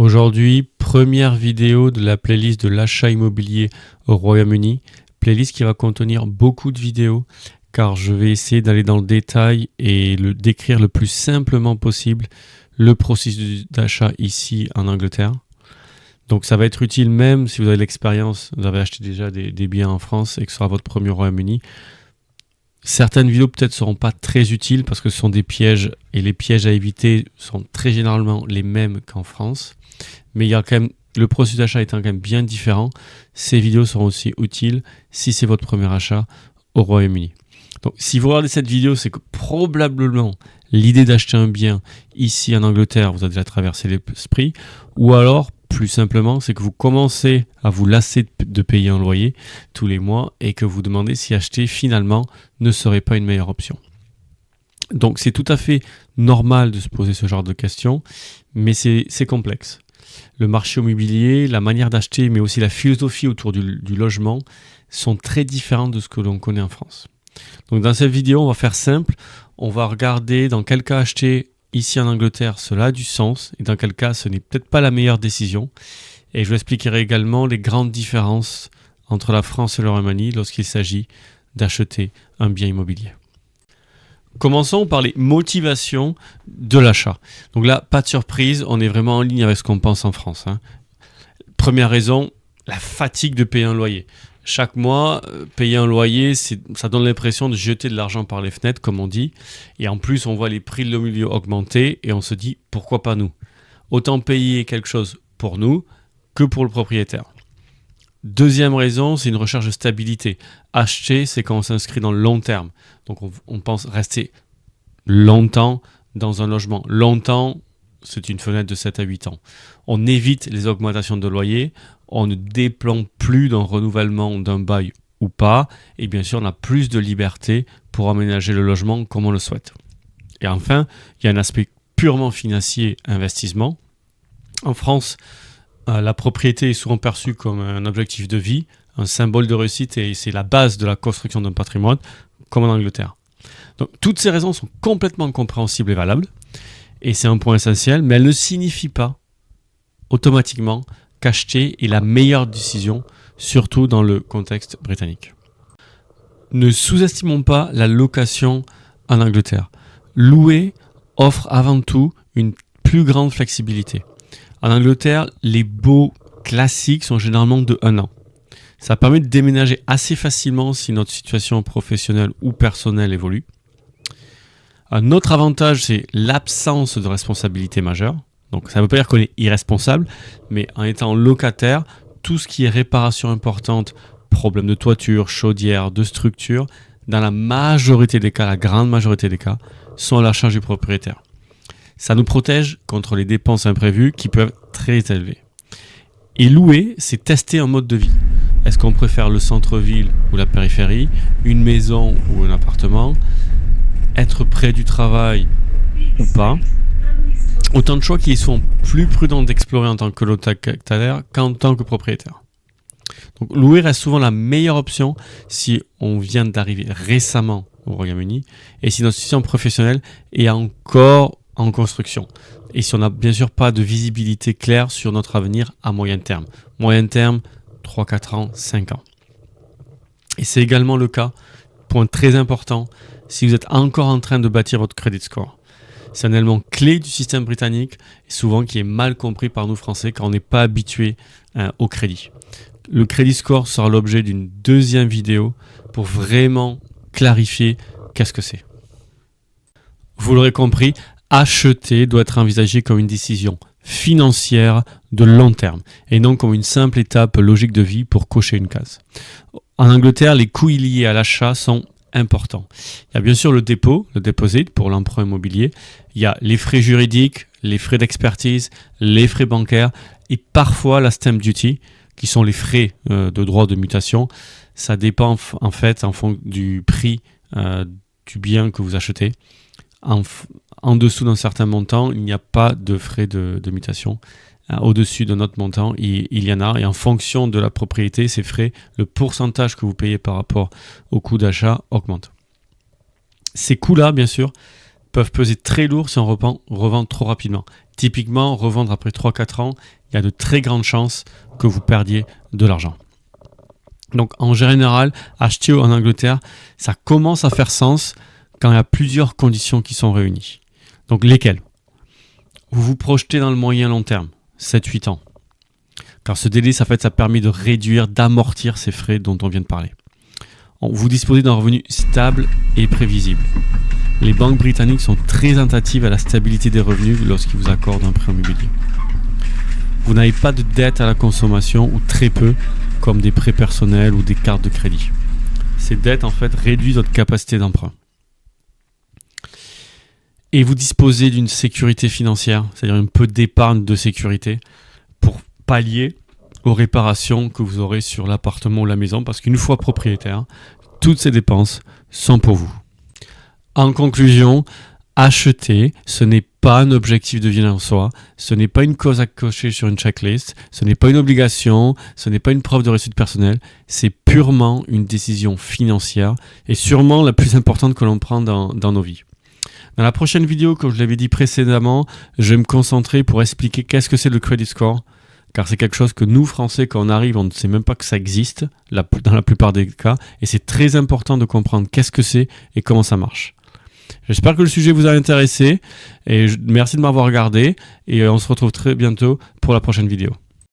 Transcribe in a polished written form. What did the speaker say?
Aujourd'hui, première vidéo de la playlist de l'achat immobilier au Royaume-Uni, playlist qui va contenir beaucoup de vidéos car je vais essayer d'aller dans le détail et décrire le plus simplement possible le processus d'achat ici en Angleterre. Donc ça va être utile même si vous avez l'expérience, vous avez acheté déjà des biens en France et que ce sera votre premier au Royaume-Uni. Certaines vidéos peut-être ne seront pas très utiles parce que ce sont des pièges et les pièges à éviter sont très généralement les mêmes qu'en France. Mais il y a quand même, le processus d'achat étant quand même bien différent, ces vidéos seront aussi utiles si c'est votre premier achat au Royaume-Uni. Donc si vous regardez cette vidéo, c'est que probablement l'idée d'acheter un bien ici en Angleterre vous a déjà traversé l'esprit, ou alors plus simplement, c'est que vous commencez à vous lasser de payer un loyer tous les mois et que vous demandez si acheter finalement ne serait pas une meilleure option. Donc c'est tout à fait normal de se poser ce genre de questions, mais c'est complexe. Le marché immobilier, la manière d'acheter, mais aussi la philosophie autour du logement sont très différentes de ce que l'on connaît en France. Donc dans cette vidéo, on va faire simple, on va regarder dans quel cas acheter ici en Angleterre, cela a du sens, et dans quel cas ce n'est peut-être pas la meilleure décision. Et je vous expliquerai également les grandes différences entre la France et le Royaume-Uni lorsqu'il s'agit d'acheter un bien immobilier. Commençons par les motivations de l'achat. Donc là, pas de surprise, on est vraiment en ligne avec ce qu'on pense en France. Première raison, la fatigue de payer un loyer. Chaque mois, payer un loyer, ça donne l'impression de jeter de l'argent par les fenêtres, comme on dit. Et en plus, on voit les prix de l'immobilier augmenter et on se dit, pourquoi pas nous? Autant payer quelque chose pour nous que pour le propriétaire. Deuxième raison, c'est une recherche de stabilité. Acheter, c'est quand on s'inscrit dans le long terme. Donc on pense rester longtemps dans un logement. Longtemps, c'est une fenêtre de 7 à 8 ans. On évite les augmentations de loyer, on ne dépend plus d'un renouvellement d'un bail ou pas, et bien sûr on a plus de liberté pour aménager le logement comme on le souhaite. Et enfin, il y a un aspect purement financier, investissement. En France, la propriété est souvent perçue comme un objectif de vie, un symbole de réussite et c'est la base de la construction d'un patrimoine, comme en Angleterre. Donc toutes ces raisons sont complètement compréhensibles et valables, et c'est un point essentiel, mais elles ne signifient pas automatiquement qu'acheter est la meilleure décision, surtout dans le contexte britannique. Ne sous-estimons pas la location en Angleterre. Louer offre avant tout une plus grande flexibilité. En Angleterre, les baux classiques sont généralement de 1 an. Ça permet de déménager assez facilement si notre situation professionnelle ou personnelle évolue. Un autre avantage, c'est l'absence de responsabilité majeure. Donc ça ne veut pas dire qu'on est irresponsable, mais en étant locataire, tout ce qui est réparation importante, problème de toiture, chaudière, de structure, dans la majorité des cas, la grande majorité des cas, sont à la charge du propriétaire. Ça nous protège contre les dépenses imprévues qui peuvent être très élevées. Et louer, c'est tester un mode de vie. Est-ce qu'on préfère le centre-ville ou la périphérie, une maison ou un appartement, être près du travail ou pas? Autant de choix qui sont plus prudents d'explorer en tant que locataire qu'en tant que propriétaire. Donc, louer reste souvent la meilleure option si on vient d'arriver récemment au Royaume-Uni et si notre situation professionnelle est encore en construction. Et si on n'a bien sûr pas de visibilité claire sur notre avenir à moyen terme. Moyen terme, 3, 4 ans, 5 ans. Et c'est également le cas, point très important, si vous êtes encore en train de bâtir votre credit score. C'est un élément clé du système britannique et souvent qui est mal compris par nous Français car on n'est pas habitué au crédit. Le credit score sera l'objet d'une deuxième vidéo pour vraiment clarifier qu'est-ce que c'est. Vous l'aurez compris, acheter doit être envisagé comme une décision financière de long terme et non comme une simple étape logique de vie pour cocher une case. En Angleterre, les coûts liés à l'achat sont importants. Il y a bien sûr le dépôt, le deposit pour l'emprunt immobilier. Il y a les frais juridiques, les frais d'expertise, les frais bancaires et parfois la stamp duty qui sont les frais de droit de mutation. Ça dépend en fait en fonction du prix du bien que vous achetez. En dessous d'un certain montant, il n'y a pas de frais de mutation. Au-dessus d'un autre montant, il y en a. Et en fonction de la propriété, ces frais, le pourcentage que vous payez par rapport au coût d'achat augmente. Ces coûts-là, bien sûr, peuvent peser très lourd si on revend trop rapidement. Typiquement, revendre après 3-4 ans, il y a de très grandes chances que vous perdiez de l'argent. Donc en général, acheter en Angleterre, ça commence à faire sens quand il y a plusieurs conditions qui sont réunies. Donc lesquelles? Vous vous projetez dans le moyen long terme, 7-8 ans. Car ce délai, ça permet de réduire, d'amortir ces frais dont on vient de parler. Vous disposez d'un revenu stable et prévisible. Les banques britanniques sont très attentives à la stabilité des revenus lorsqu'ils vous accordent un prêt immobilier. Vous n'avez pas de dette à la consommation ou très peu, comme des prêts personnels ou des cartes de crédit. Ces dettes réduisent votre capacité d'emprunt. Et vous disposez d'une sécurité financière, c'est-à-dire un peu d'épargne de sécurité pour pallier aux réparations que vous aurez sur l'appartement ou la maison, parce qu'une fois propriétaire, toutes ces dépenses sont pour vous. En conclusion, acheter, ce n'est pas un objectif de vie en soi, ce n'est pas une cause à cocher sur une checklist, ce n'est pas une obligation, ce n'est pas une preuve de réussite personnelle, c'est purement une décision financière et sûrement la plus importante que l'on prend dans nos vies. Dans la prochaine vidéo, comme je l'avais dit précédemment, je vais me concentrer pour expliquer qu'est-ce que c'est le credit score, car c'est quelque chose que nous, Français, quand on arrive, on ne sait même pas que ça existe, dans la plupart des cas, et c'est très important de comprendre qu'est-ce que c'est et comment ça marche. J'espère que le sujet vous a intéressé, et merci de m'avoir regardé, et on se retrouve très bientôt pour la prochaine vidéo.